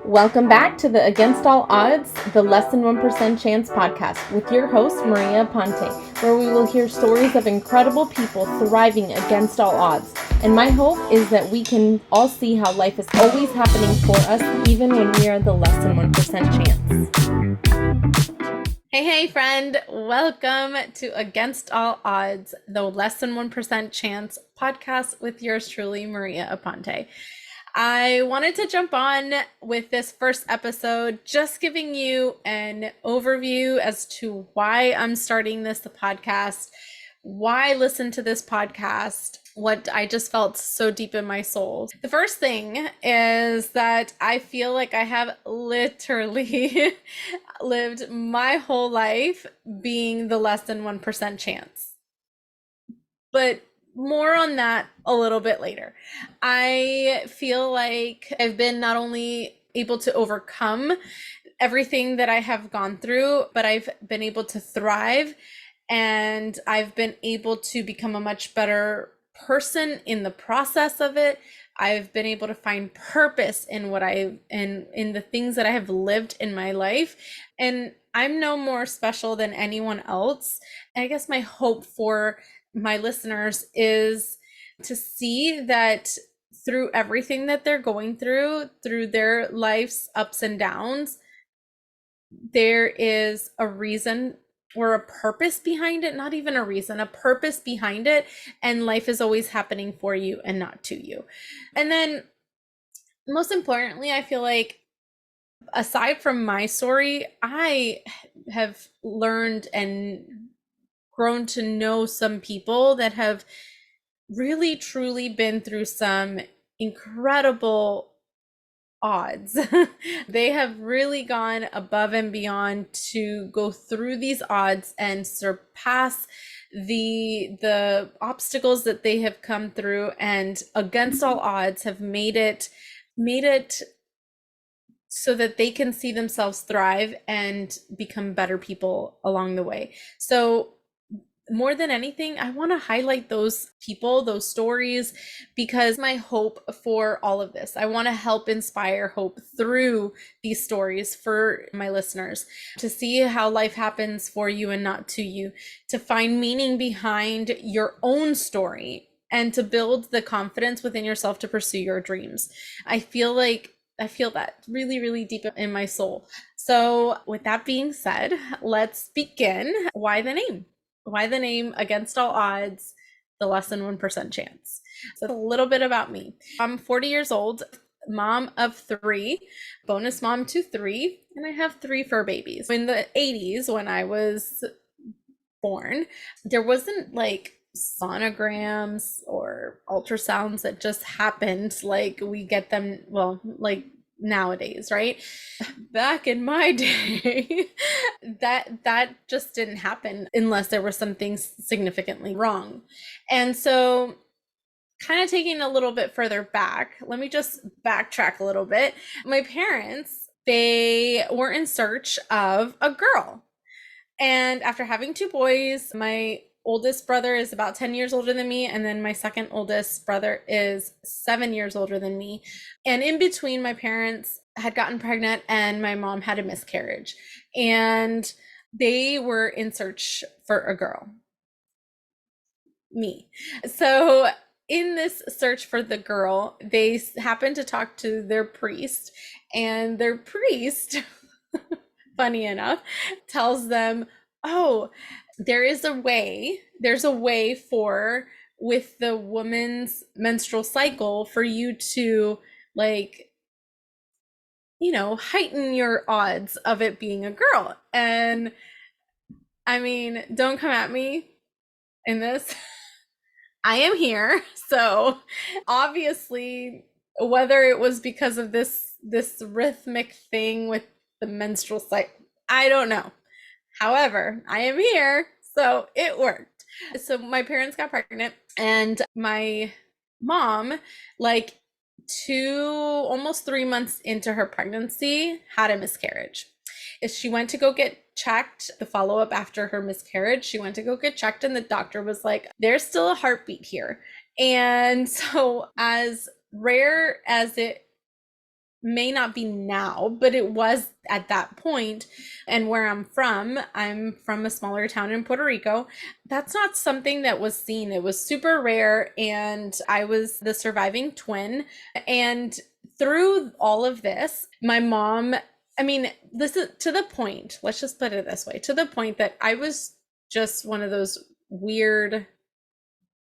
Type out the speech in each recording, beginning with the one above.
Welcome back to the Against All Odds, the Less Than 1% Chance podcast with your host, Maria Aponte, where we will hear stories of incredible people thriving against all odds. And my hope is that we can all see how life is always happening for us, even when we are the less than 1% chance. Hey, friend. Welcome to Against All Odds, the Less Than 1% Chance podcast with yours truly, Maria Aponte. I wanted to jump on with this first episode, just giving you an overview as to why I'm starting the podcast, why I listen to this podcast, what I just felt so deep in my soul. The first thing is that I feel like I have literally lived my whole life being the less than 1% chance. But more on that a little bit later. I feel like I've been not only able to overcome everything that I have gone through, but I've been able to thrive, and I've been able to become a much better person in the process of it. I've been able to find purpose in what in the things that I have lived in my life, and I'm no more special than anyone else. And I guess my hope for my listeners is to see that through everything that they're going through their life's ups and downs, there is a reason or a purpose behind it. Not even a reason, a purpose behind it. And life is always happening for you and not to you. And then most importantly, I feel like aside from my story, I have learned and grown to know some people that have really truly been through some incredible odds. They have really gone above and beyond to go through these odds and surpass the obstacles that they have come through, and against all odds have made it so that they can see themselves thrive and become better people along the way. So more than anything, I want to highlight those people, those stories, because my hope for all of this, I want to help inspire hope through these stories for my listeners, to see how life happens for you and not to you, to find meaning behind your own story, and to build the confidence within yourself to pursue your dreams. I feel that really, really deep in my soul. So with that being said, let's begin. Why the name? Why the name Against All Odds, the Less Than 1% Chance? So a little bit about me. I'm 40 years old, mom of 3, bonus mom to 3, and I have 3 fur babies. In the 80s, when I was born, there wasn't like sonograms or ultrasounds that just happened like we get them, well, like nowadays, right? Back in my day, that just didn't happen unless there were something significantly wrong. And so, kind of taking a little bit further back, let me just backtrack a little bit. My parents, they were in search of a girl. And after having 2 boys, my oldest brother is about 10 years older than me, and then my second oldest brother is 7 years older than me. And in between, my parents had gotten pregnant and my mom had a miscarriage, and they were in search for a girl, me. So in this search for the girl, they happened to talk to their priest, and their priest funny enough, tells them, oh, there's a way for, with the woman's menstrual cycle, for you to, like, heighten your odds of it being a girl. And I mean, don't come at me in this. I am here. So obviously, whether it was because of this rhythmic thing with the menstrual cycle, I don't know. However, I am here, so it worked. So my parents got pregnant, and my mom, like almost 3 months into her pregnancy, had a miscarriage. She went to go get checked, the follow-up after her miscarriage. She went to go get checked, and the doctor was like, there's still a heartbeat here. And so, as rare as it may not be now, but it was at that point. And where I'm from a smaller town in Puerto Rico. That's not something that was seen. It was super rare. And I was the surviving twin. And through all of this, my mom, I mean, this is to the point, let's just put it this way, to the point that I was just one of those weird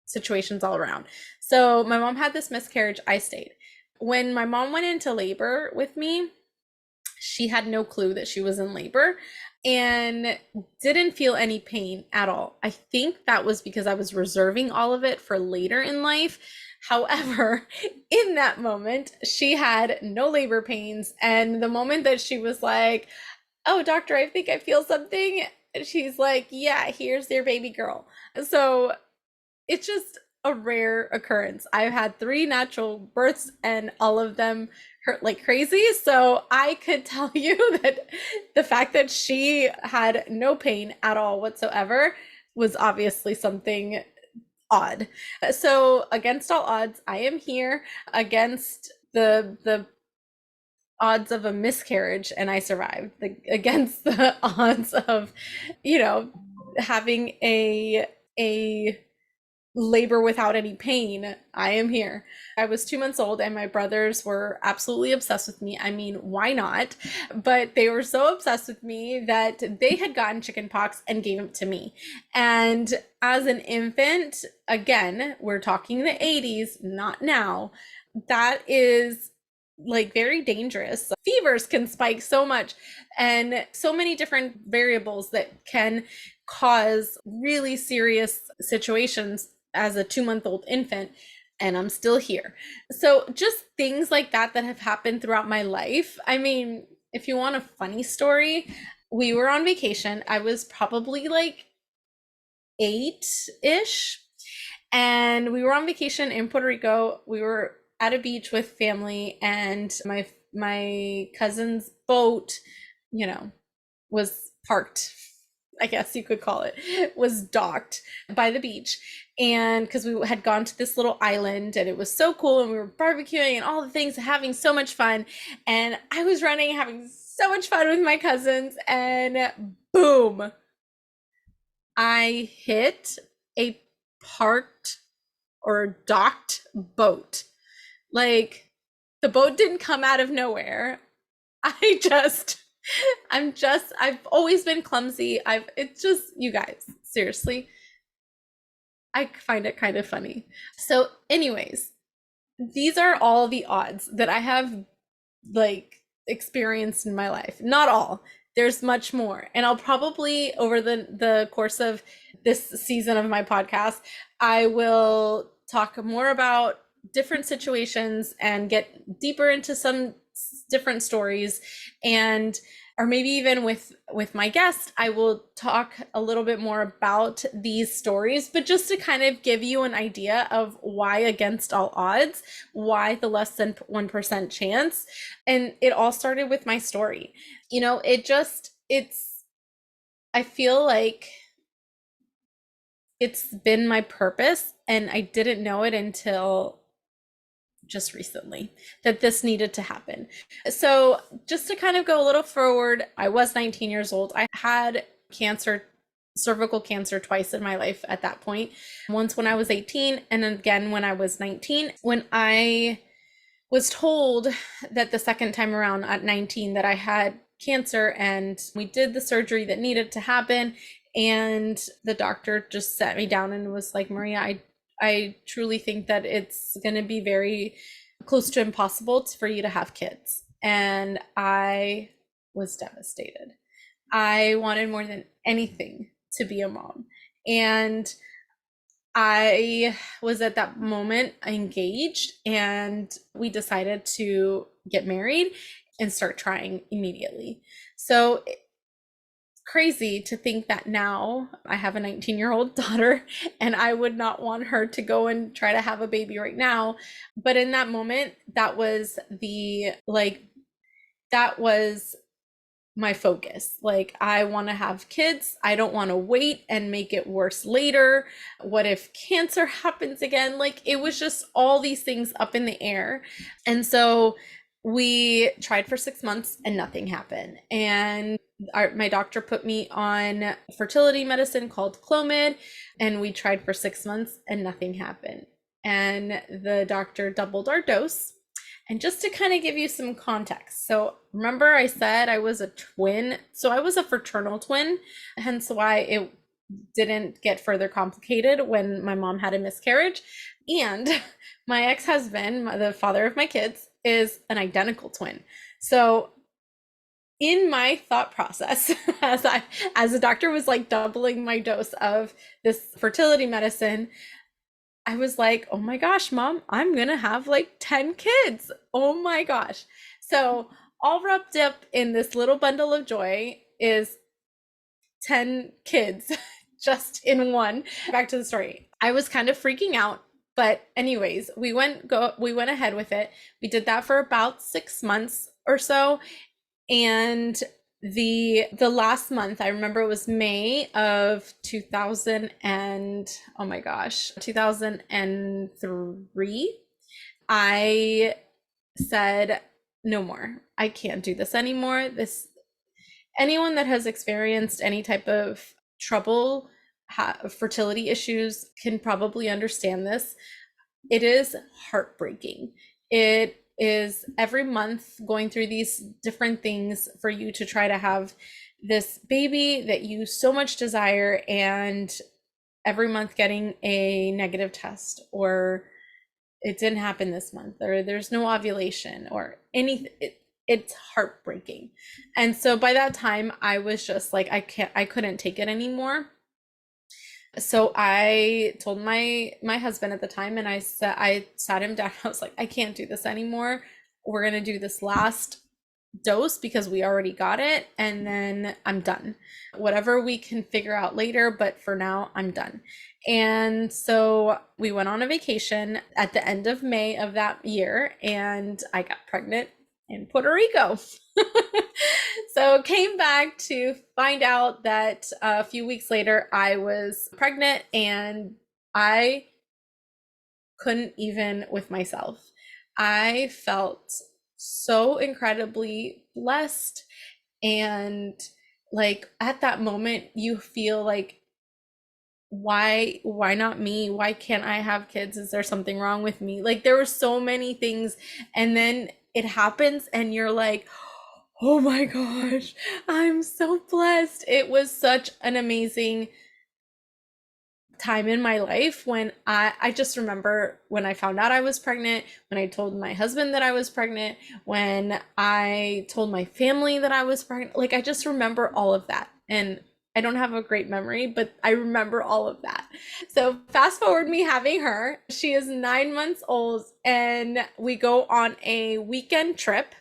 situations all around. So my mom had this miscarriage, I stayed. When my mom went into labor with me, she had no clue that she was in labor and didn't feel any pain at all. I think that was because I was reserving all of it for later in life. However, in that moment, she had no labor pains. And the moment that she was like, "Oh, doctor, I think I feel something," she's like, "Yeah, here's your baby girl." So it's just a rare occurrence. I've had 3 natural births and all of them hurt like crazy. So I could tell you that the fact that she had no pain at all whatsoever was obviously something odd. So against all odds, I am here against the odds of a miscarriage and I survived. Against the odds of, you know, having a labor without any pain, I am here. I was 2 months old and my brothers were absolutely obsessed with me. I mean, why not? But they were so obsessed with me that they had gotten chicken pox and gave it to me. And as an infant, again, we're talking the 80s, not now. That is like very dangerous. Fevers can spike so much and so many different variables that can cause really serious situations as a 2-month-old infant, and I'm still here. So just things like that have happened throughout my life. I mean, if you want a funny story, we were on vacation. I was probably like 8-ish, and we were on vacation in Puerto Rico. We were at a beach with family, and my cousin's boat, you know, was parked, I guess you could call it, was docked by the beach. And because we had gone to this little island and it was so cool and we were barbecuing and all the things, having so much fun. And I was running, having so much fun with my cousins, and boom, I hit a parked or docked boat. Like the boat didn't come out of nowhere. I just I've always been clumsy. It's just, you guys, seriously, I find it kind of funny. So anyways, these are all the odds that I have like experienced in my life. Not all. There's much more. And I'll probably over the course of this season of my podcast, I will talk more about different situations and get deeper into some different stories, and or maybe even with my guest, I will talk a little bit more about these stories, but just to kind of give you an idea of why against all odds, why the less than 1% chance. And it all started with my story. You know, I feel like it's been my purpose, and I didn't know it until just recently that this needed to happen. So, just to kind of go a little forward, I was 19 years old. I had cancer, cervical cancer, twice in my life at that point. Once when I was 18, and again when I was 19. When I was told that the second time around at 19 that I had cancer, and we did the surgery that needed to happen, and the doctor just sat me down and was like, "Maria, I truly think that it's going to be very close to impossible for you to have kids." And I was devastated. I wanted more than anything to be a mom. And I was at that moment engaged, and we decided to get married and start trying immediately. So crazy to think that now I have a 19-year-old daughter and I would not want her to go and try to have a baby right now. But in that moment, that was that was my focus. Like, I want to have kids. I don't want to wait and make it worse later. What if cancer happens again? Like, it was just all these things up in the air. And so we tried for 6 months and nothing happened. And my doctor put me on fertility medicine called Clomid, and we tried for 6 months and nothing happened. And the doctor doubled our dose. And just to kind of give you some context, so remember I said I was a twin, so I was a fraternal twin, hence why it didn't get further complicated when my mom had a miscarriage. And my ex-husband, the father of my kids, is an identical twin. So in my thought process, as the doctor was like doubling my dose of this fertility medicine, I was like, oh my gosh, mom, I'm gonna have like 10 kids. Oh my gosh. So all wrapped up in this little bundle of joy is 10 kids just in one. Back to the story. I was kind of freaking out, but anyways, we went ahead with it. We did that for about 6 months or so. And the last month, I remember it was May of 2003. I said, no more. I can't do this anymore. Anyone that has experienced any type of trouble, fertility issues can probably understand this. It is heartbreaking. It is every month going through these different things for you to try to have this baby that you so much desire, and every month getting a negative test, or it didn't happen this month, or there's no ovulation or anything. It's heartbreaking. And so by that time I was just like, I couldn't take it anymore. So I told my husband at the time, and I sat him down. I was like, I can't do this anymore. We're gonna do this last dose because we already got it, and then I'm done. Whatever we can figure out later, but for now I'm done. And so we went on a vacation at the end of May of that year, and I got pregnant in Puerto Rico. So came back to find out that a few weeks later I was pregnant, and I couldn't even with myself. I felt so incredibly blessed, and like at that moment you feel like, why not me? Why can't I have kids? Is there something wrong with me? Like there were so many things, and then it happens and you're like, oh my gosh, I'm so blessed. It was such an amazing time in my life when I just remember when I found out I was pregnant, when I told my husband that I was pregnant, when I told my family that I was pregnant. Like I just remember all of that. And I don't have a great memory, but I remember all of that. So fast forward me having her. She is 9 months old, and we go on a weekend trip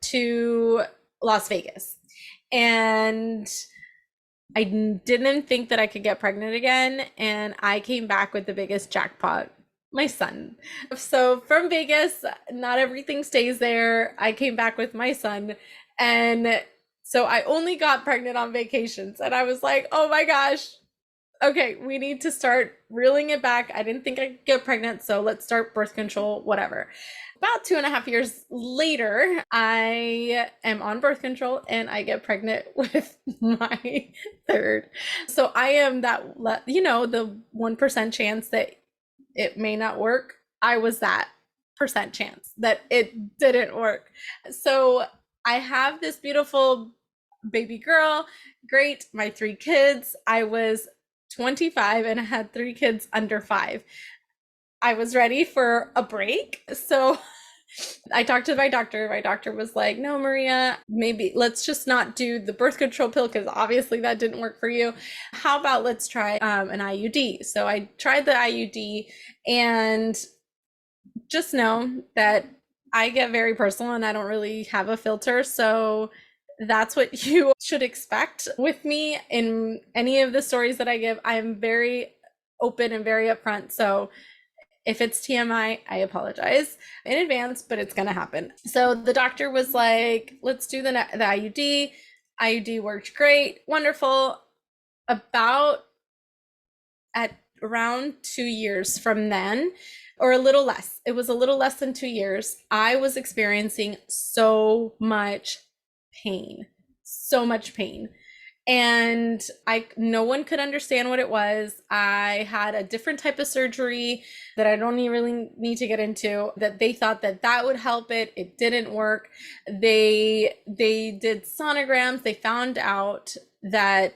to Las Vegas. And I didn't think that I could get pregnant again, and I came back with the biggest jackpot, my son. So from Vegas, not everything stays there. I came back with my son, and so I only got pregnant on vacations, and I was like, oh my gosh, okay, we need to start reeling it back. I didn't think I could get pregnant, so let's start birth control, whatever. About 2.5 years later, I am on birth control and I get pregnant with my third. So I am that, the 1% chance that it may not work. I was that percent chance that it didn't work. So I have this beautiful baby girl. Great. My 3 kids. I was 25 and I had 3 kids under 5. I was ready for a break. So I talked to my doctor. My doctor was like, no, Maria, maybe let's just not do the birth control pill because obviously that didn't work for you. How about let's try an IUD? So I tried the IUD, and just know that I get very personal and I don't really have a filter. So that's what you should expect with me in any of the stories that I give. I am very open and very upfront. So if it's TMI, I apologize in advance, but it's going to happen. So the doctor was like, let's do the IUD. IUD worked great. Wonderful. About at around 2 years from then, or a little less. It was a little less than 2 years. I was experiencing so much pain, so much pain. And no one could understand what it was. I had a different type of surgery that I don't really need to get into, that they thought that that would help it. It didn't work. They did sonograms. They found out that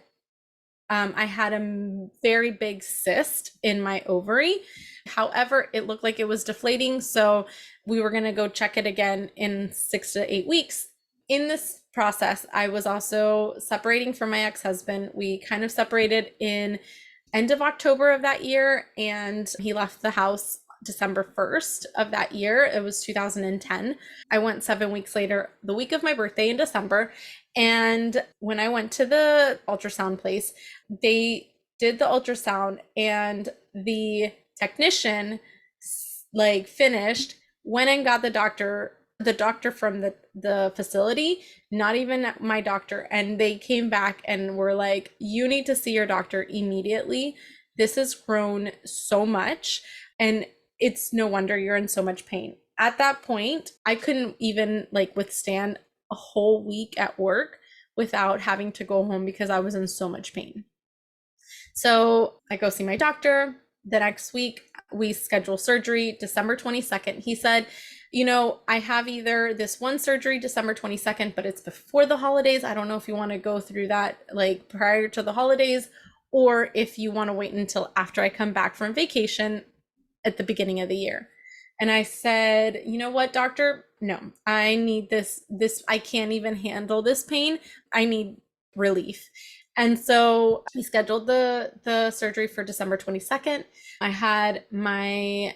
I had a very big cyst in my ovary. However, it looked like it was deflating. So we were going to go check it again in 6 to 8 weeks. In this process, I was also separating from my ex-husband. We kind of separated in end of October of that year, and he left the house December 1st of that year. It was 2010. I went 7 weeks later, the week of my birthday in December. And when I went to the ultrasound place, they did the ultrasound, and the technician finished, went and got the doctor from the facility, not even my doctor. And they came back and were like, you need to see your doctor immediately. This has grown so much, and it's no wonder you're in so much pain. At that point, I couldn't even withstand a whole week at work without having to go home because I was in so much pain. So I go see my doctor. The next week, we schedule surgery, December 22nd. He said, I have either this one surgery December 22nd, but it's before the holidays. I don't know if you want to go through that prior to the holidays, or if you want to wait until after I come back from vacation at the beginning of the year. And I said, you know what, doctor? No, I need this. I can't even handle this pain. I need relief. And so we scheduled the surgery for December 22nd. I had my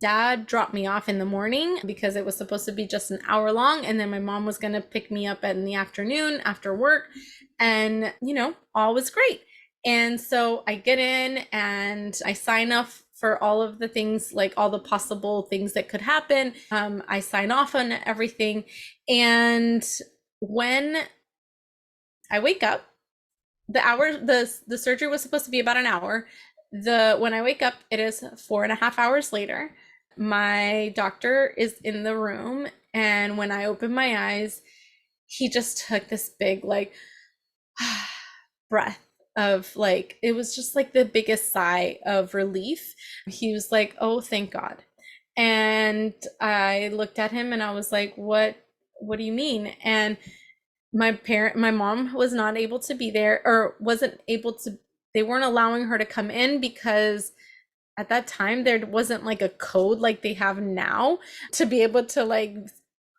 dad drop me off in the morning because it was supposed to be just an hour long. And then my mom was going to pick me up in the afternoon after work. And, all was great. And so I get in and I sign off for all of the things, all the possible things that could happen. I sign off on everything. And when I wake up, the surgery was supposed to be about an hour. When I wake up, it is 4.5 hours later. My doctor is in the room, and when I open my eyes, he just took this big breath of it was just the biggest sigh of relief. He was like, oh, thank God. And I looked at him and I was like, what do you mean? And my mom was not able to be there, or wasn't able to. They weren't allowing her to come in because at that time there wasn't a code like they have now to be able to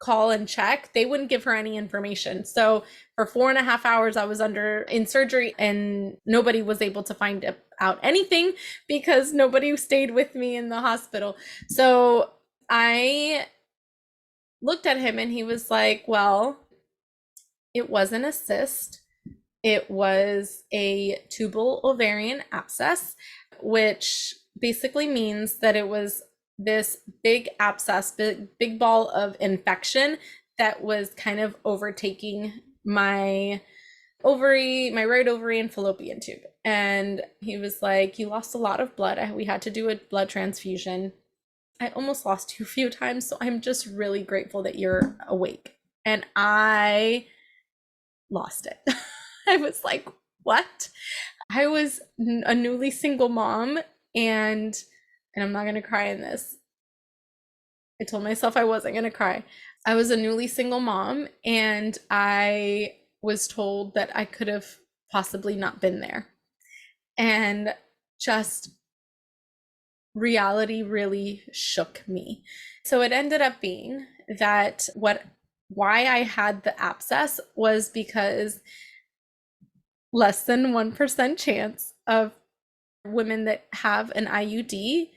call and check. They wouldn't give her any information. So for 4.5 hours, I was in surgery, and nobody was able to find out anything because nobody stayed with me in the hospital. So I looked at him and he was like, well, it wasn't a cyst. It was a tubal ovarian abscess, which basically means that it was this big abscess, big ball of infection that was kind of overtaking my ovary, my right ovary and fallopian tube. And he was like, you lost a lot of blood. We had to do a blood transfusion. I almost lost you a few times, so I'm just really grateful that you're awake. And I lost it. I was like, what? I was a newly single mom, and I'm not going to cry in this. I told myself I wasn't going to cry. I was a newly single mom, and I was told that I could have possibly not been there. And just reality really shook me. So it ended up being that why I had the abscess was because less than 1% chance of women that have an IUD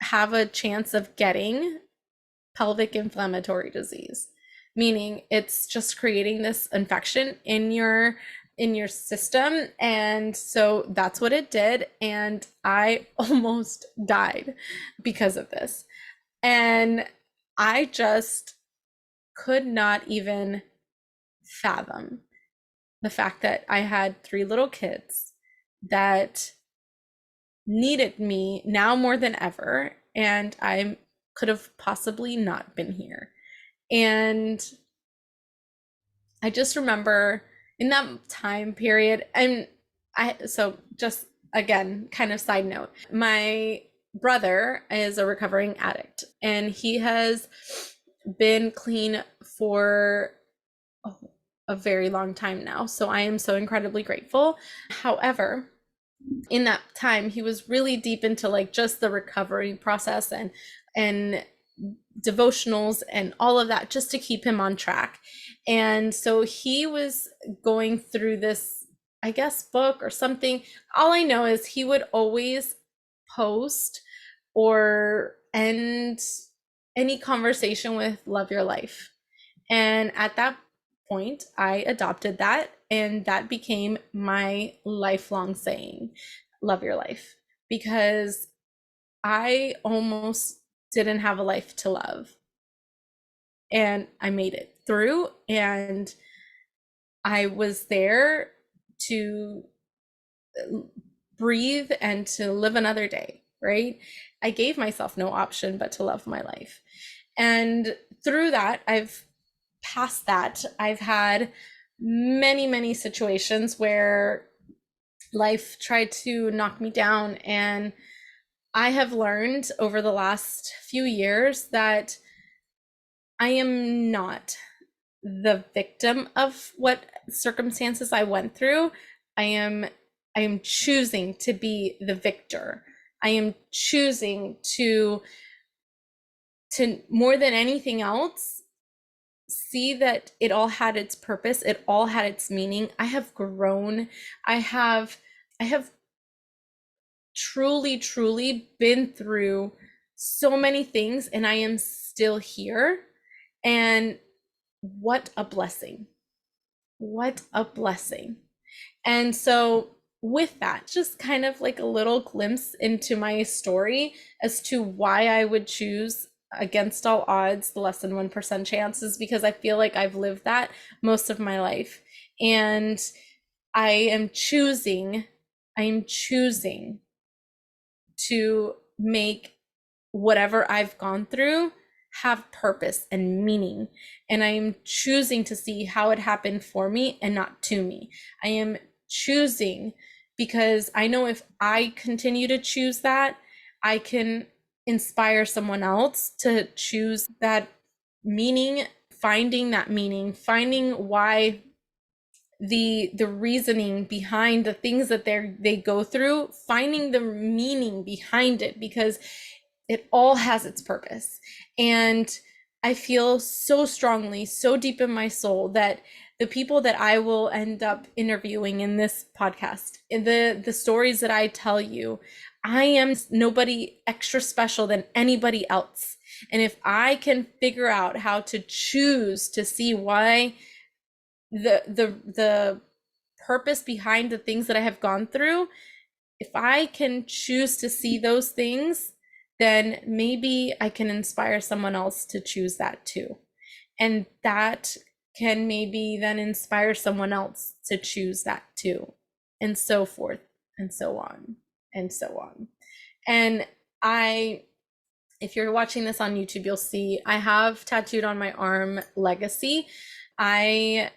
have a chance of getting pelvic inflammatory disease, meaning it's just creating this infection in your system. And so that's what it did, and I almost died because of this. And I just could not even fathom the fact that I had 3 little kids that needed me now more than ever. and I could have possibly not been here. And I just remember in that time period, and so just again, kind of side note, my brother is a recovering addict, and he has been clean for a very long time now. So I am so incredibly grateful. However, in that time, he was really deep into like just the recovery process and devotionals and all of that just to keep him on track. And so he was going through this, I guess, book or something. All I know is he would always post or end any conversation with "love your life." And at that point, I adopted that, and that became my lifelong saying, "Love your life," because I almost didn't have a life to love. And I made it through, and I was there to breathe and to live another day, right? I gave myself no option but to love my life. And through that, I've passed that. I've had many, many situations where life tried to knock me down. And I have learned over the last few years that I am not the victim of what circumstances I went through. I am choosing to be the victor. I am choosing to more than anything else see that it all had its purpose, it all had its meaning. I have grown. I have truly been through so many things, and I am still here. And what a blessing. What a blessing. And so, with that, just kind of like a little glimpse into my story as to why I would choose against all odds the less than 1% chances, because I feel like I've lived that most of my life. And I'm choosing to make whatever I've gone through have purpose and meaning. And I am choosing to see how it happened for me and not to me. I am choosing because I know if I continue to choose that, I can inspire someone else to choose that meaning, finding that meaning, finding why the reasoning behind the things that they go through, finding the meaning behind it, because it all has its purpose. And I feel so strongly, so deep in my soul, that the people that I will end up interviewing in this podcast, in the stories that I tell you, I am nobody extra special than anybody else. And if I can figure out how to choose to see why the purpose behind the things that I have gone through, if I can choose to see those things, then maybe I can inspire someone else to choose that too. And that can maybe then inspire someone else to choose that too. And so forth and so on and so on. And if you're watching this on YouTube, you'll see I have tattooed on my arm legacy. I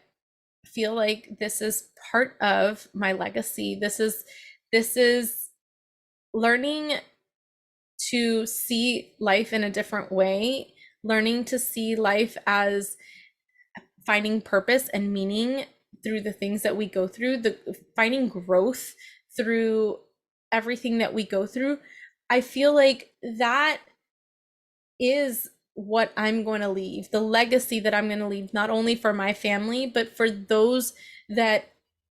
feel like this is part of my legacy. This is learning to see life in a different way, learning to see life as finding purpose and meaning through the things that we go through, the finding growth through everything that we go through. I feel like that is what I'm going to leave, the legacy that I'm going to leave, not only for my family, but for those that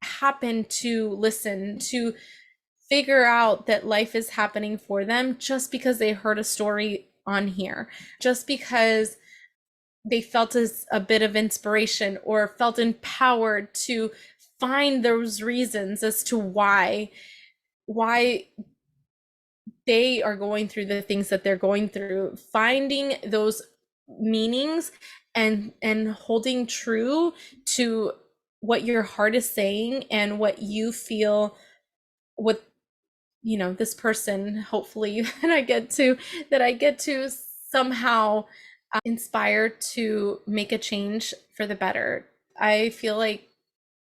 happen to listen, to figure out that life is happening for them just because they heard a story on here, just because they felt as a bit of inspiration or felt empowered to find those reasons as to why they are going through the things that they're going through, finding those meanings and holding true to what your heart is saying and what you feel, what this person, hopefully, that I get to somehow inspire to make a change for the better. I feel like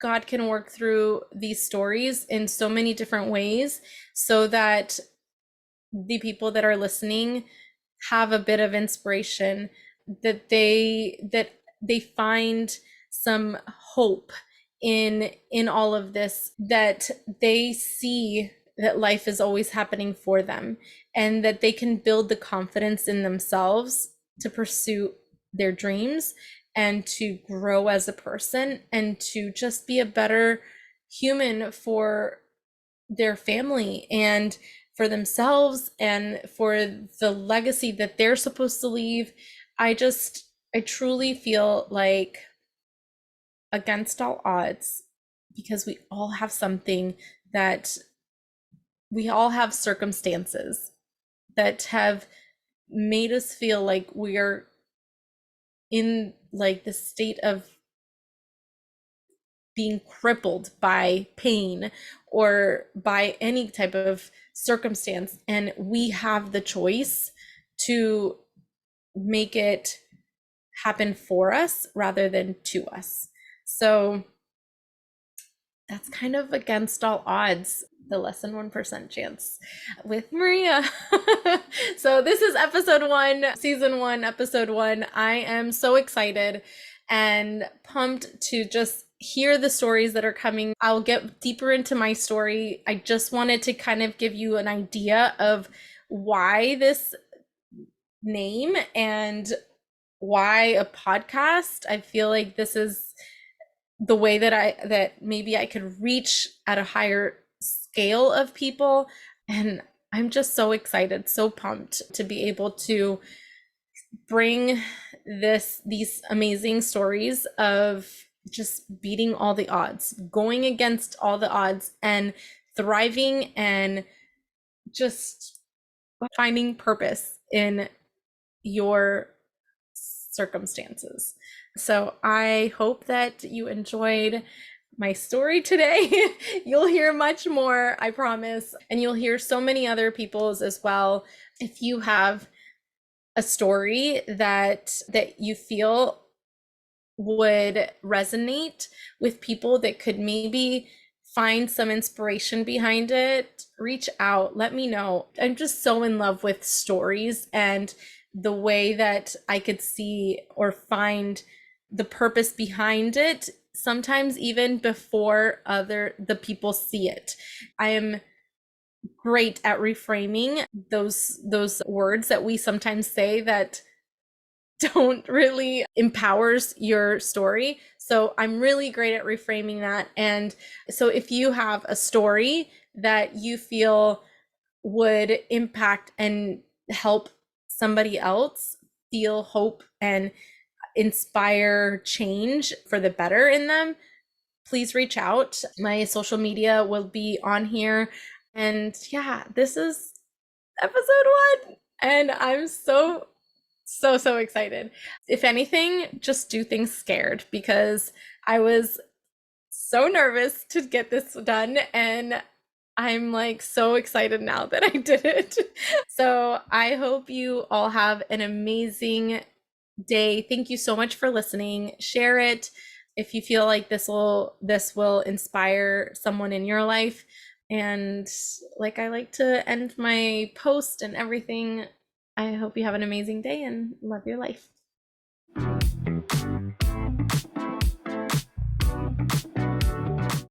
God can work through these stories in so many different ways so that the people that are listening have a bit of inspiration, that they find some hope in all of this, that they see that life is always happening for them, and that they can build the confidence in themselves to pursue their dreams and to grow as a person and to just be a better human for their family and for themselves and for the legacy that they're supposed to leave. I truly feel like, against all odds, because we all have circumstances that have made us feel like we are in like the state of being crippled by pain or by any type of circumstance, and we have the choice to make it happen for us rather than to us. So that's kind of against all odds, the less than 1% chance with Maria. So this is episode 1, season 1, episode 1. I am so excited and pumped to just hear the stories that are coming. I'll get deeper into my story. I just wanted to kind of give you an idea of why this name and why a podcast. I feel like this is the way that maybe I could reach at a higher scale of people. And I'm just so excited, so pumped to be able to bring these amazing stories of just beating all the odds, going against all the odds, and thriving, and just finding purpose in your circumstances. So I hope that you enjoyed my story today. You'll hear much more, I promise, and you'll hear so many other people's as well. If you have a story that you feel would resonate with people that could maybe find some inspiration behind it, reach out, let me know. I'm just so in love with stories and the way that I could see or find the purpose behind it, sometimes even before the people see it. I am great at reframing those words that we sometimes say that don't really empowers your story. So I'm really great at reframing that. And so if you have a story that you feel would impact and help somebody else feel hope and inspire change for the better in them, please reach out. My social media will be on here. And yeah, this is episode 1. And I'm so excited. If anything, just do things scared, because I was so nervous to get this done, and I'm like so excited now that I did it. So I hope you all have an amazing day. Thank you so much for listening. Share it if you feel like this will inspire someone in your life. And like I like to end my post and everything, I hope you have an amazing day and love your life.